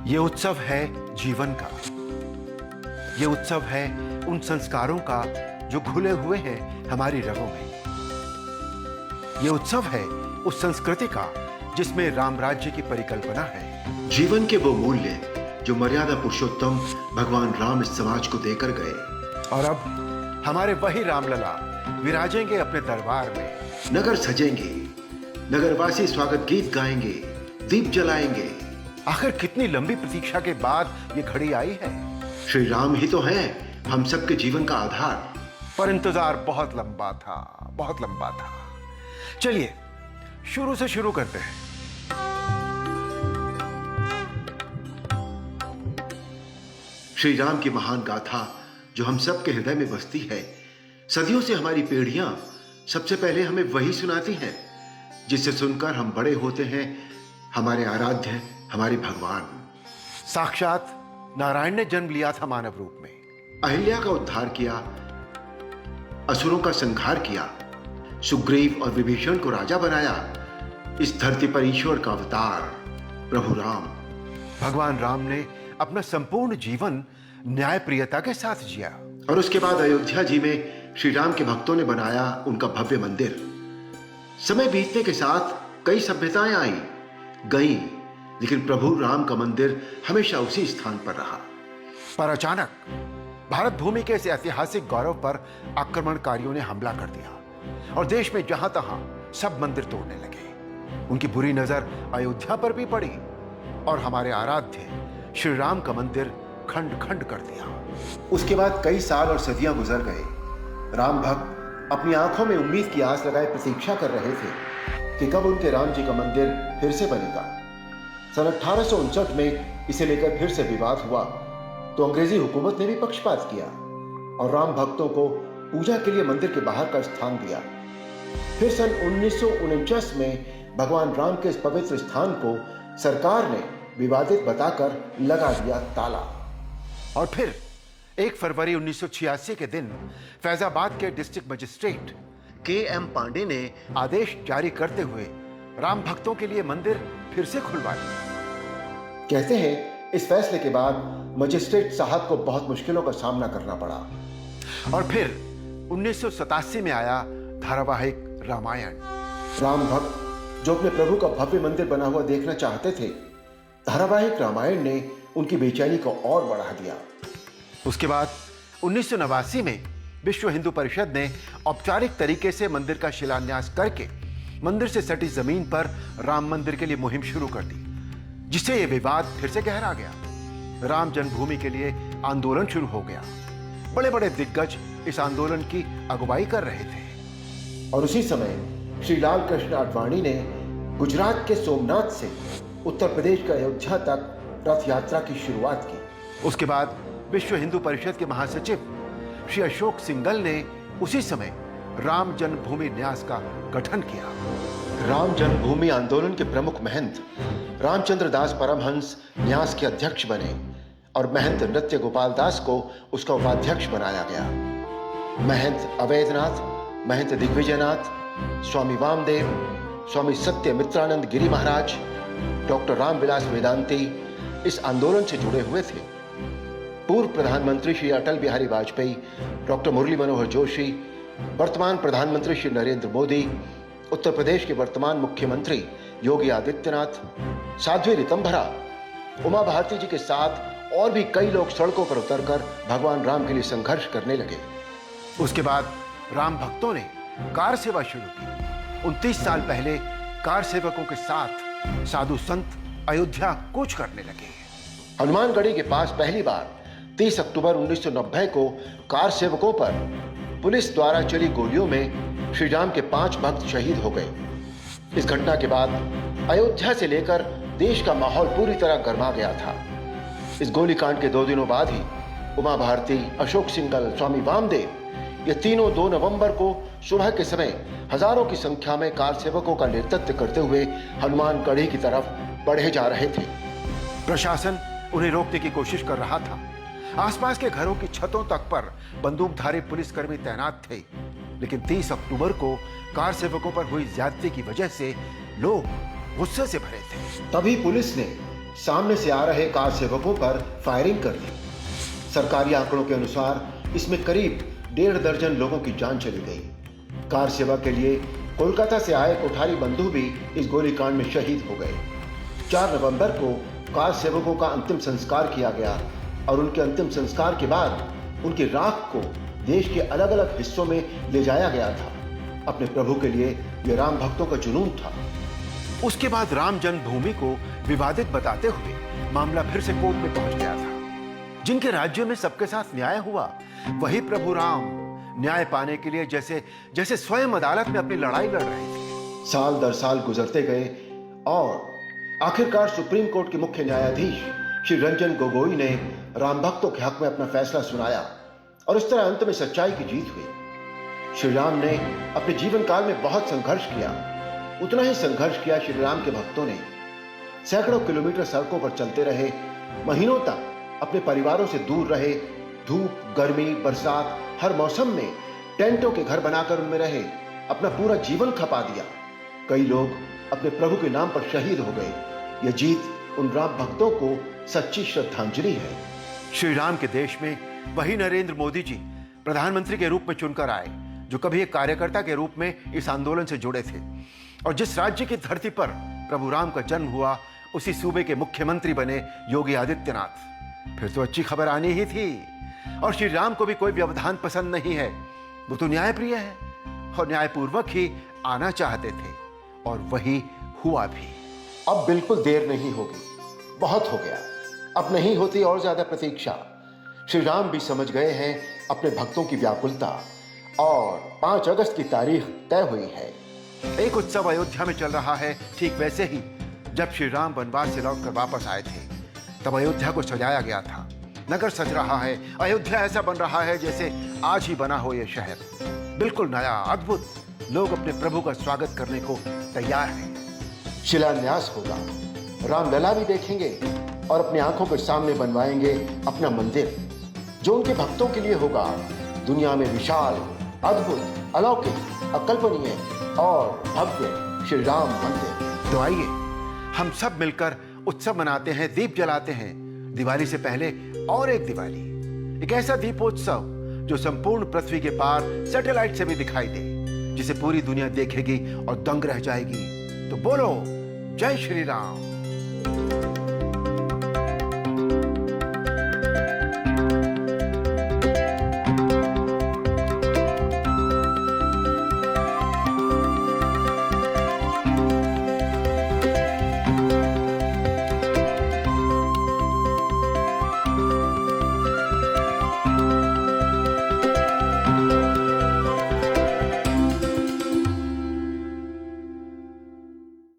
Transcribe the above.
ये उत्सव है जीवन का। ये उत्सव है उन संस्कारों का जो घुले हुए हैं हमारी रगों में। ये उत्सव है उस संस्कृति का जिसमें राम राज्य की परिकल्पना है। जीवन के वो मूल्य जो मर्यादा पुरुषोत्तम भगवान राम इस समाज को देकर गए। और अब हमारे वही रामलला विराजेंगे अपने दरबार में। नगर सजेंगे, नगरवासी स्वागत गीत गाएंगे, दीप जलाएंगे। आखिर कितनी लंबी प्रतीक्षा के बाद ये घड़ी आई है। श्री राम ही तो हैं हम सबके जीवन का आधार। पर इंतजार बहुत लंबा था, बहुत लंबा था। चलिए शुरू से शुरू करते हैं। श्री राम की महान गाथा जो हम सबके हृदय में बसती है। सदियों से हमारी पीढ़ियां सबसे पहले हमें वही सुनाती हैं जिससे सुनकर हम बड़े होते हैं। हमारे आराध्य, हमारे भगवान। साक्षात नारायण ने जन्म लिया था मानव रूप में। अहिल्या का उद्धार किया, असुरों का संहार किया, सुग्रीव और विभीषण को राजा बनाया। इस धरती पर ईश्वर का अवतार प्रभु राम। भगवान राम ने अपना संपूर्ण जीवन न्यायप्रियता के साथ जिया। और उसके बाद अयोध्या जी में श्री राम के भक्तों ने बनाया उनका भव्य मंदिर। समय बीतने के साथ कई सभ्यताएं आई गई, लेकिन प्रभु राम का मंदिर हमेशा उसी स्थान पर रहा। पर अचानक भारत भूमि के इस ऐतिहासिक गौरव पर आक्रमणकारियों ने हमला कर दिया और देश में जहां तहां सब मंदिर तोड़ने लगे। उनकी बुरी नजर अयोध्या पर भी पड़ी और हमारे आराध्य श्री राम का मंदिर खंड खंड कर दिया। उसके बाद कई साल और सदियां गुजर गए। राम भक्त अपनी आंखों में उम्मीद की आस लगाए प्रतीक्षा कर रहे थे कि कब उनके राम जी का मंदिर फिर से बनेगा। सन 1859 में इसे लेकर फिर से विवाद हुआ तो अंग्रेजी हुकूमत ने भी पक्षपात किया और राम भक्तों को पूजा के लिए मंदिर के बाहर का स्थान दिया। फिर सन 1949 में भगवान राम के इस पवित्र स्थान को सरकार ने विवादित बताकर लगा दिया ताला। और फिर 1 फरवरी 1986 के दिन फैजाबाद के डिस्ट्रिक्ट मजिस्ट्रेट के.एम. पांडे ने आदेश जारी करते हुए राम भक्तों के लिए मंदिर फिर से खुलवा दिया। कहते हैं इस फैसले के बाद मजिस्ट्रेट साहब को बहुत मुश्किलों का सामना करना पड़ा। और फिर 1987 में आया धारावाहिक रामायण। राम भक्त जो अपने प्रभु का भव्य मंदिर बना हुआ देखना चाहते थे, धारावाहिक रामायण ने उनकी बेचैनी को और बढ़ा दिया। उसके बाद 1989 में विश्व हिंदू परिषद ने औपचारिक तरीके से मंदिर का शिलान्यास करके मंदिर से सटी जमीन पर राम मंदिर के लिए मुहिम शुरू कर दी, जिससे यह विवाद फिर से गहरा गया। राम जन्मभूमि के लिए आंदोलन शुरू हो गया। बड़े बड़े दिग्गज इस आंदोलन की अगुवाई कर रहे थे। और उसी समय श्री लाल कृष्ण आडवाणी ने गुजरात के सोमनाथ से उत्तर प्रदेश के अयोध्या तक रथ यात्रा की शुरुआत की। उसके बाद विश्व हिंदू परिषद के महासचिव श्री अशोक सिंघल ने उसी समय राम जन्मभूमि न्यास का गठन किया। राम जन्मभूमि आंदोलन के प्रमुख महंत रामचंद्र दास परमहंस न्यास के अध्यक्ष बने और महंत नृत्य गोपाल दास को उसका उपाध्यक्ष बनाया गया। महंत अवैधनाथ, महंत दिग्विजयनाथ, स्वामी वामदेव, स्वामी सत्यमित्रानंद गिरी महाराज, डॉक्टर रामविलास वेदांती इस आंदोलन से जुड़े हुए थे। पूर्व प्रधानमंत्री श्री अटल बिहारी वाजपेयी, डॉक्टर मुरली मनोहर जोशी, वर्तमान प्रधानमंत्री श्री नरेंद्र मोदी, उत्तर प्रदेश के वर्तमान मुख्यमंत्री योगी आदित्यनाथ, साध्वी ऋतंभरा, उमा भारती जी के साथ और भी कई लोग सड़कों पर उतरकर भगवान राम के लिए संघर्ष करने लगे। उसके बाद राम भक्तों ने कार सेवा शुरू की। 29 साल पहले कार सेवकों के साथ साधु संत अयोध्या कूच करने लगे। हनुमानगढ़ी के पास पहली बार 30 अक्टूबर 1990 को कार सेवकों पर पुलिस द्वारा चली गोलियों में श्री राम के 5 भक्त शहीद हो गए। इस घटना के बाद अयोध्या से लेकर देश का माहौल पूरी तरह गर्मा गया था। इस गोलीकांड के 2 दिनों बाद ही उमा भारती, अशोक सिंघल, स्वामी वामदेव ये तीनों 2 नवंबर को सुबह के समय हजारों की संख्या में कार सेवकों का नेतृत्व करते हुए हनुमानगढ़ी की तरफ बढ़े जा रहे थे। प्रशासन उन्हें रोकने की कोशिश कर रहा था। आसपास के घरों की छतों तक पर बंदूकधारी पुलिसकर्मी तैनात थे, लेकिन 30 अक्टूबर को कार सेवकों पर हुई ज्यादती की वजह से लोग गुस्से से भरे थे। तभी पुलिस ने सामने से आ रहे कार सेवकों पर फायरिंग कर दी। सरकारी आंकड़ों के अनुसार इसमें करीब 1.5 दर्जन लोगों की जान चली गई। कार सेवा के लिए कोलकाता से आए कोठारी बंधु भी इस गोलीकांड में शहीद हो गए। 4 नवंबर को कार सेवकों का अंतिम संस्कार किया गया और उनके अंतिम संस्कार के बाद उनकी राख को देश के अलग अलग हिस्सों में ले जाया गया था। अपने प्रभु के लिए यह राम भक्तों का जुनून था। उसके बाद राम जन्मभूमि को विवादित बताते हुए मामला फिर से कोर्ट में पहुंच गया था। जिनके राज्यों में सबके साथ न्याय हुआ, वही प्रभु राम न्याय पाने के लिए जैसे जैसे स्वयं अदालत में अपनी लड़ाई लड़ रहे थे। साल दर साल गुजरते गए और आखिरकार सुप्रीम कोर्ट के मुख्य न्यायाधीश श्री रंजन गोगोई ने राम भक्तों के हक में अपना फैसला सुनाया और इस तरह अंत में सच्चाई की जीत हुई। श्री राम ने अपने जीवन काल में बहुत संघर्ष किया। उतना ही संघर्ष किया श्री राम के भक्तों ने। सैकड़ों किलोमीटर सड़कों पर चलते रहे, महीनों तक अपने परिवारों से दूर रहे, धूप, गर्मी, बरसात, हर मौसम में टेंटों के घर बनाकर उनमें रहे, अपना पूरा जीवन खपा दिया। कई लोग अपने प्रभु के नाम पर शहीद हो गए। यह जीत उन राम भक्तों को सच्ची श्रद्धांजलि है। श्री राम के देश में वही नरेंद्र मोदी जी प्रधानमंत्री के रूप में चुनकर आए, जो कभी एक कार्यकर्ता के रूप में इस आंदोलन से जुड़े थे। और जिस राज्य की धरती पर प्रभु राम का जन्म हुआ, उसी सूबे के मुख्यमंत्री बने योगी आदित्यनाथ। फिर तो अच्छी खबर आनी ही थी। और श्री राम को भी कोई व्यवधान पसंद नहीं है। वो तो न्यायप्रिय है और न्यायपूर्वक ही आना चाहते थे, और वही हुआ भी। अब बिल्कुल देर नहीं होगी, बहुत हो गया। अब नहीं होती और ज्यादा प्रतीक्षा। श्री राम भी समझ गए हैं अपने भक्तों की व्याकुलता और 5 अगस्त की तारीख तय हुई है। एक उत्सव अयोध्या में चल रहा है, ठीक वैसे ही जब श्री राम वनवास से लौटकर वापस आए थे, तब अयोध्या को सजाया गया था। नगर सज रहा है, अयोध्या ऐसा बन रहा है जैसे आज ही बना हो यह शहर। बिल्कुल नया, अद्भुत। लोग अपने प्रभु का स्वागत करने को तैयार हैं। शिलान्यास होगा, रामलला भी देखेंगे और अपनी आंखों के सामने बनवाएंगे अपना मंदिर, जो उनके भक्तों के लिए होगा दुनिया में विशाल, अद्भुत, अलौकिक, अकल्पनीय और भव्य श्री राम मंदिर। तो आइए हम सब मिलकर उत्सव मनाते हैं, दीप जलाते हैं। दिवाली से पहले और एक दिवाली, एक ऐसा दीपोत्सव जो संपूर्ण पृथ्वी के पार सैटेलाइट से भी दिखाई दे, जिसे पूरी दुनिया देखेगी और दंग रह जाएगी। तो बोलो जय श्री राम।